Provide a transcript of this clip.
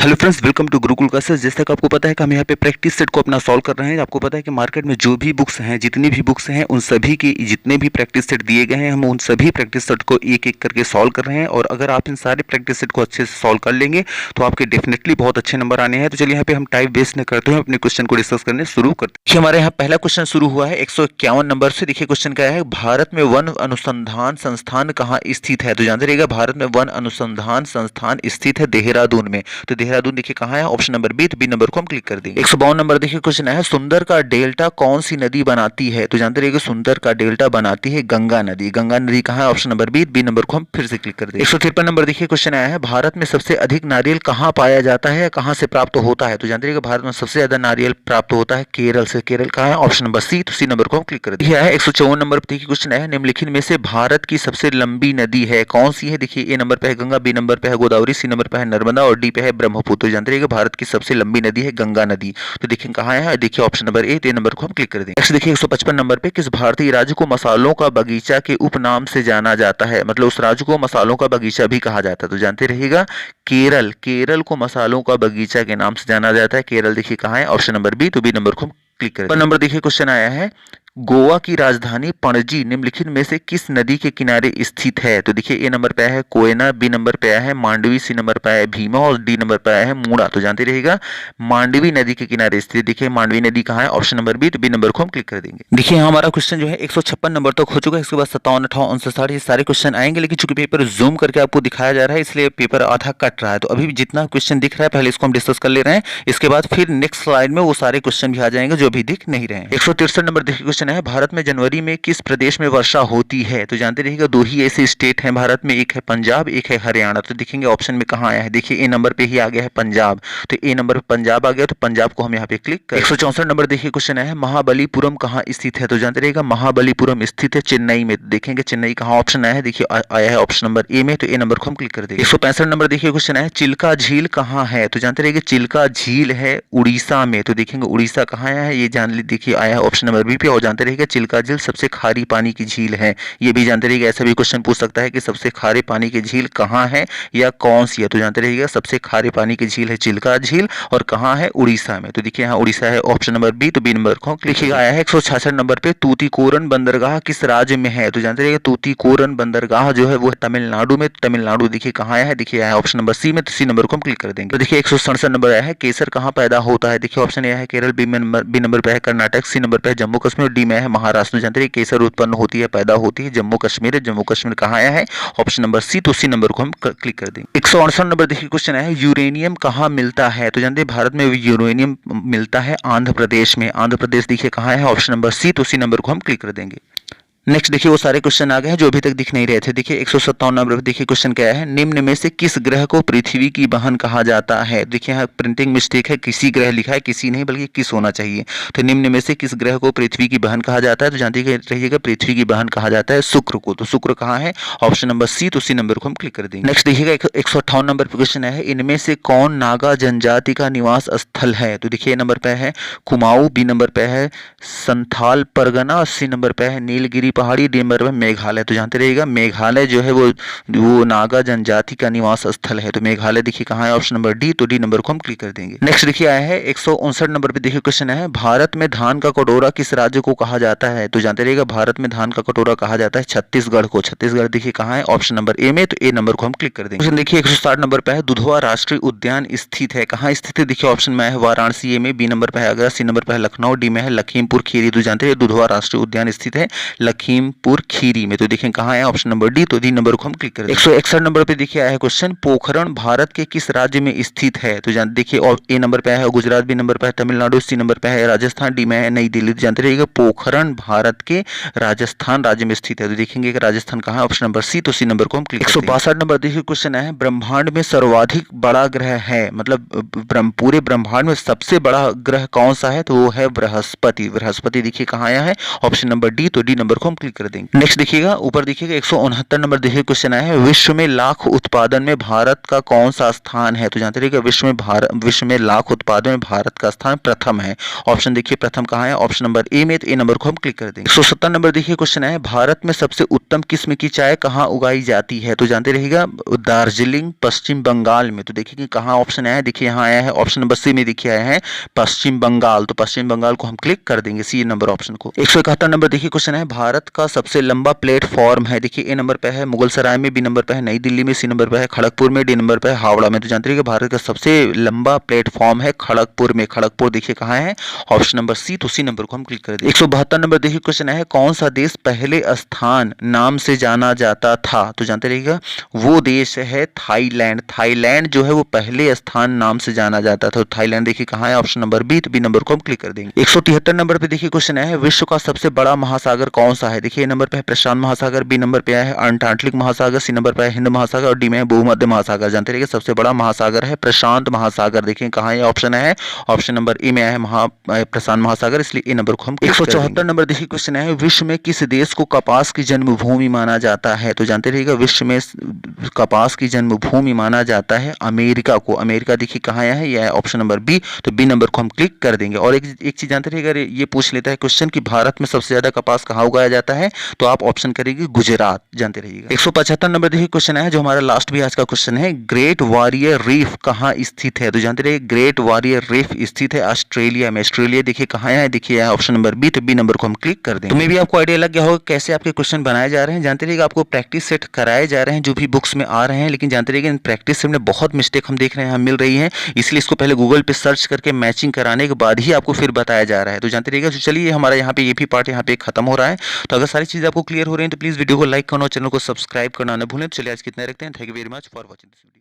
Hello friends, welcome to Gurukul classes. जैसे कि आपको पता है कि हम यहाँ पे प्रैक्टिस सेट को अपना सॉल्व कर रहे हैं। आपको पता है कि मार्केट में जो भी बुक्स हैं, जितनी भी बुक्स हैं, उन सभी के जितने भी प्रैक्टिस सेट दिए गए हैं, हम उन सभी प्रैक्टिस सेट को एक एक करके सॉल्व कर रहे हैं। और अगर आप इन सारे प्रैक्टिस सेट को अच्छे से सॉल्व कर लेंगे तो आपके डेफिनेटली बहुत अच्छे नंबर आने हैं। तो चलिए यहाँ पे हम टाइम वेस्ट न करते हुए अपने क्वेश्चन को डिस्कस करने शुरू करते हैं। हमारे यहाँ पहला क्वेश्चन शुरू हुआ है 151 नंबर से। देखिए क्वेश्चन क्या है, भारत में वन अनुसंधान संस्थान कहाँ स्थित है? तो जानते रहिएगा, भारत में वन अनुसंधान संस्थान स्थित है देहरादून में। तो देहरादून देखिए कहाँ है, ऑप्शन नंबर बी। तो बी नंबर को हम क्लिक कर देंगे। 152 नंबर देखिए क्वेश्चन है, सुंदर का डेल्टा कौन सी नदी बनाती है? तो जानते रहिएगा, सुंदर का डेल्टा बनाती है गंगा नदी। गंगा नदी कहाँ है, option number B. B number को हम फिर से क्लिक कर देंगे। 153 नंबर देखिए क्वेश्चन आया है, भारत में सबसे अधिक नारियल कहाँ पाया जाता है, कहाँ से प्राप्त होता है? तो जानते रहिएगा, भारत में सबसे ज्यादा नारियल प्राप्त होता है केरल से। केरल कहाँ है, ऑप्शन नंबर सी। तो सी नंबर को हम क्लिक कर दिया है। 154 नंबर पर देखिए क्वेश्चन है, निम्नलिखित में से भारत की सबसे लंबी नदी है कौन सी है? देखिए ए नंबर पे है गंगा, बी नंबर पे है गोदावरी, सी नंबर पे है नर्मदा और डी पे है ब्रह्मपुत्र। जानते रहिएगा, भारत की सबसे लंबी नदी है गंगा नदी। तो देखिए कहाँ है, देखिए ऑप्शन नंबर ए। नंबर को हम क्लिक कर देंगे। नेक्स्ट देखिए 155 नंबर पे, किस भारतीय राज्य को मसालों का बगीचा के उपनाम से जाना जाता है? मतलब उस राज्य को मसालों का बगीचा भी कहा जाता है। तो जानते रहिएगा, केरल। केरल को मसालों का बगीचा के नाम से जाना जाता है। केरल देखिए कहाँ है, ऑप्शन नंबर बी। तो बी नंबर को हम क्लिक करें। नंबर देखिए क्वेश्चन आया है, गोवा की राजधानी पणजी निम्नलिखित में से किस नदी के किनारे स्थित है? तो देखिए ए नंबर पे है कोयना, बी नंबर पे है मांडवी, सी नंबर पे है भीमा और डी नंबर पे है मूड़ा। तो जानते रहिएगा, मांडवी नदी के किनारे स्थित। देखिए मांडवी नदी कहाँ है, ऑप्शन नंबर बी। तो बी नंबर को हम क्लिक कर देंगे। देखिए हमारा क्वेश्चन जो है 156 नंबर तक हो चुका है। इसके बाद 57, 58, 59, ये सारे क्वेश्चन आएंगे। लेकिन चूंकि पेपर जूम करके आपको दिखाया जा रहा है, इसलिए पेपर आधा कट रहा है। तो अभी जितना क्वेश्चन दिख रहा है पहले इसको हम डिस्कस कर ले रहे हैं। इसके बाद फिर नेक्स्ट स्लाइड में वो सारे क्वेश्चन भी आ जाएंगे जो अभी दिख नहीं रहे हैं। 163 नंबर देखिए क्वेश्चन है, भारत में जनवरी में किस प्रदेश में वर्षा होती है? तो जानते रहिएगा, दो ही ऐसे स्टेट हैं भारत में, एक है पंजाब, एक है हरियाणा। तो देखेंगे ऑप्शन में कहाँ आया है, देखिए ए नंबर पे ही आ गया है पंजाब। तो ए नंबर पे पंजाब आ गया, तो पंजाब को हम यहाँ पे क्लिक कर। 164 नंबर देखिए क्वेश्चन है, महाबलीपुरम कहाँ स्थित है? तो जानते रहिएगा, महाबलीपुरम स्थित है चेन्नई में। देखेंगे चेन्नई कहाँ ऑप्शन आया है, देखिए आया है ऑप्शन नंबर ए में। तो ए नंबर को हम क्लिक कर देंगे। 165 नंबर देखिए क्वेश्चन है, चिल्का झील कहाँ है? तो जानते रहिएगा, चिल्का झील है उड़ीसा में। तो देखेंगे उड़ीसा कहाँ आया है, ये जान ली, देखिए आया है ऑप्शन नंबर बी पे। और जानते रहिएगा, चिल्का झील सबसे खारी पानी की झील है, ये भी जानते रहिएगा। ऐसा भी क्वेश्चन पूछ सकता है कि सबसे खारे पानी की झील कहाँ है या कौन सी है? तो जानते रहिएगा, सबसे खारे पानी की झील है चिल्का झील और कहाँ है, उड़ीसा में। तो देखिए यहाँ उड़ीसा है, ऑप्शन नंबर बी। तो बी नंबर को लिखिए। आया है 166 नंबर पे, तूतीकोरन बंदरगाह किस राज्य में है? तो जानते रहिएगा, तूतीकोरन बंदरगाह जो है वो है तमिलनाडु में। तमिलनाडु देखिए कहाँ आया है, देखिए आया है ऑप्शन नंबर सी में। तो सी नंबर को हम क्लिक कर देंगे। तो देखिए 167 नंबर आया है, केसर कहाँ पैदा होता है? देखिए ऑप्शन ए है केरल, बी नंबर पे है कर्नाटक, सी नंबर पे है जम्मू कश्मीर, डी में है महाराष्ट्र। जानते रहिए, केसर उत्पन्न होती है, पैदा होती है जम्मू कश्मीर। जम्मू कश्मीर कहाँ आया है, ऑप्शन नंबर सी। तो सी नंबर को हम क्लिक कर देंगे। 168 नंबर देखिए क्वेश्चन है, यूरेनियम कहाँ मिलता है? तो जानते हैं भारत में यूरेनियम मिलता है आंध्र प्रदेश में। आंध्र प्रदेश देखिए कहाँ है, ऑप्शन नंबर सी। तो सी नंबर को हम क्लिक कर देंगे। नेक्स्ट देखिए वो सारे क्वेश्चन आ गए हैं जो अभी तक दिख नहीं रहे थे। देखिए 157 नंबर देखिए क्वेश्चन क्या है, निम्न में से किस ग्रह को पृथ्वी की बहन कहा जाता है? देखिए यहाँ प्रिंटिंग मिस्टेक है, किसी ग्रह लिखा है, किसी नहीं बल्कि किस होना चाहिए। तो निम्न में से किस ग्रह को पृथ्वी की बहन कहा जाता है? तो जानते रहिएगा, पृथ्वी की बहन कहा जाता है शुक्र को। तो शुक्र कहाँ है, ऑप्शन नंबर सी। तो सी नंबर को हम क्लिक कर देंगे। नेक्स्ट देखिएगा 158 नंबर पर क्वेश्चन है, इनमें से कौन नागा जनजाति का निवास स्थल है? तो देखिए नंबर पे है कुमाऊं, बी नंबर पे है संथाल परगना, सी नंबर पे है नीलगिरी पहाड़ी, डी नंबर पे मेघालय। तो जानते रहिएगा, मेघालय जो है वो नागा जनजाति का निवास स्थल है। तो मेघालय देखिए कहाँ है, ऑप्शन नंबर डी। तो डी नंबर को हम क्लिक कर देंगे। नेक्स्ट देखिए आया है 159 नंबर पे देखिए क्वेश्चन है, भारत में धान का कटोरा किस राज्य को कहा जाता है? तो जानते रहिएगा, भारत में धान का कटोरा कहा जाता है छत्तीसगढ़ को। छत्तीसगढ़ देखिए कहाँ है, ऑप्शन नंबर ए में। तो ए नंबर को हम क्लिक कर देंगे। देखिए 160 नंबर पे है, दुधवा राष्ट्रीय उद्यान स्थित है, कहाँ स्थित है? देखिए ऑप्शन में है वाराणसी, ए में, बी नंबर पे है आगरा, सी नंबर पे है लखनऊ, डी में है लखीमपुर खीरी। तो जानते हैं दुधवा राष्ट्रीय उद्यान स्थित है लखीमपुर खीरी में। तो देखें कहाँ है, ऑप्शन नंबर डी। तो डी नंबर को हम क्लिक करें। 161 नंबर पे देखिए आया है क्वेश्चन, पोखरण भारत के किस राज्य में स्थित है? तो जान देखिए, और ए नंबर पे है गुजरात, बी नंबर पे है तमिलनाडु, सी नंबर पे है राजस्थान, डी में है नई दिल्ली। तो जानते रहिएगा, पोखरण भारत के राजस्थान राज्य में स्थित है। तो देखेंगे कि राजस्थान कहाँ है, ऑप्शन नंबर सी। तो सी नंबर को हम क्लिक करें। 162 नंबर देखिए क्वेश्चन है, ब्रह्मांड में सर्वाधिक बड़ा ग्रह है, मतलब पूरे ब्रह्मांड में सबसे बड़ा ग्रह कौन सा है? तो वो है बृहस्पति। बृहस्पति देखिए कहाँ आया है, ऑप्शन नंबर डी। तो डी नंबर को हम हम क्लिक कर देंगे। नेक्स्ट देखिएगा, ऊपर देखिएगा 169 नंबर देखिए क्वेश्चन आया है, विश्व में लाख उत्पादन में भारत का कौन सा स्थान है? तो जानते रहिएगा विश्व में लाख उत्पादन में भारत का स्थान प्रथम है। ऑप्शन देखिए प्रथम कहाँ है, ऑप्शन नंबर ए में, तो ए नंबर को हम क्लिक कर देंगे। 170 नंबर देखिए क्वेश्चन है, भारत में सबसे उत्तम किस्म की चाय कहाँ उगाई जाती है? तो जानते रहिएगा दार्जिलिंग पश्चिम बंगाल में। तो देखिए कि कहाँ ऑप्शन आया है, देखिए यहाँ आया है ऑप्शन नंबर सी में, देखिए आया है पश्चिम बंगाल। तो पश्चिम बंगाल को हम क्लिक कर देंगे सी नंबर ऑप्शन को। 171 नंबर देखिए क्वेश्चन है, भारत का सबसे लंबा प्लेटफॉर्म है? देखिए ए नंबर पे है मुगल सराय में, बी नंबर पे है नई दिल्ली में, सी नंबर पे है खड़गपुर में, डी नंबर पे है हावड़ा में। तो जानते रहिए भारत का सबसे लंबा प्लेटफॉर्म है खड़गपुर में। खड़गपुर देखिए कहाँ है, ऑप्शन नंबर सी, तो सी नंबर को हम क्लिक कर देंगे। 172 नंबर देखिए क्वेश्चन है, कौन सा देश पहले स्थान नाम से जाना जाता था? तो जानते रहिएगा वो देश है थाईलैंड। थाईलैंड जो है वो पहले स्थान नाम से जाना जाता था। तो थाईलैंड देखिए कहाँ है, ऑप्शन नंबर बी, तो बी नंबर को हम क्लिक कर देंगे। 173 नंबर पे देखिए क्वेश्चन है, विश्व का सबसे बड़ा महासागर कौन सा है? देखिए ए नंबर पे है प्रशांत महासागर, बी नंबर पे है अंटार्कटिक महासागर, सी नंबर पे है हिंद महासागर और डी में है भूमध्य महासागर। जानते रहिए सबसे बड़ा महासागर है प्रशांत महासागर। देखिए कहाँ ये ऑप्शन है, ऑप्शन नंबर ए में है प्रशांत महासागर, इसलिए ए नंबर को हम 174 नंबर देखिए क्वेश्चन है, विश्व में किस देश को कपास की जन्मभूमि माना जाता है? तो जानते रहिएगा विश्व में कपास की जन्मभूमि माना जाता है अमेरिका को। अमेरिका देखिए कहाँ है, यह है ऑप्शन नंबर बी, तो बी नंबर को हम क्लिक कर देंगे। और एक चीज जानते रहिएगा, ये पूछ लेता है क्वेश्चन कि भारत में सबसे ज्यादा कपास कहाँ उगाया जाता है? तो आप ऑप्शन करेंगे गुजरात, जानते रहिएगा। 175 नंबर देखिए क्वेश्चन है, जो हमारा लास्ट भी आज का क्वेश्चन है, ग्रेट वॉरियर रीफ कहाँ स्थित है? तो जानते रहिए ग्रेट वॉरियर रीफ स्थित है ऑस्ट्रेलिया में। ऑस्ट्रेलिया देखिए कहाँ है, देखिए ऑप्शन नंबर बी, तो बी नंबर को हम क्लिक कर देंगे। तुम्हें भी आपको आइडिया लग गया होगा कैसे आपके क्वेश्चन बनाए जा रहे हैं। जानते रहिएगा आपको प्रैक्टिस सेट कराए जा रहे हैं जो भी बुक्स में आ रहे हैं, लेकिन जानते रहिएगा इन प्रैक्टिस सेट में बहुत मिस्टेक हम देख रहे हैं, हम मिल रही है, इसलिए इसको पहले गूगल पे सर्च करके मैचिंग कराने के बाद ही आपको फिर बताया जा रहा है। तो जानते रहिएगा, तो चलिए हमारा यहाँ पे ये भी पार्ट यहाँ पे खत्म हो रहा है। तो अगर सारी चीजें आपको क्लियर हो रही हैं तो प्लीज वीडियो को लाइक करना और चैनल को सब्सक्राइब करना न भूलें। तो चलिए आज कितना रखते हैं, thank you very much for watching this video.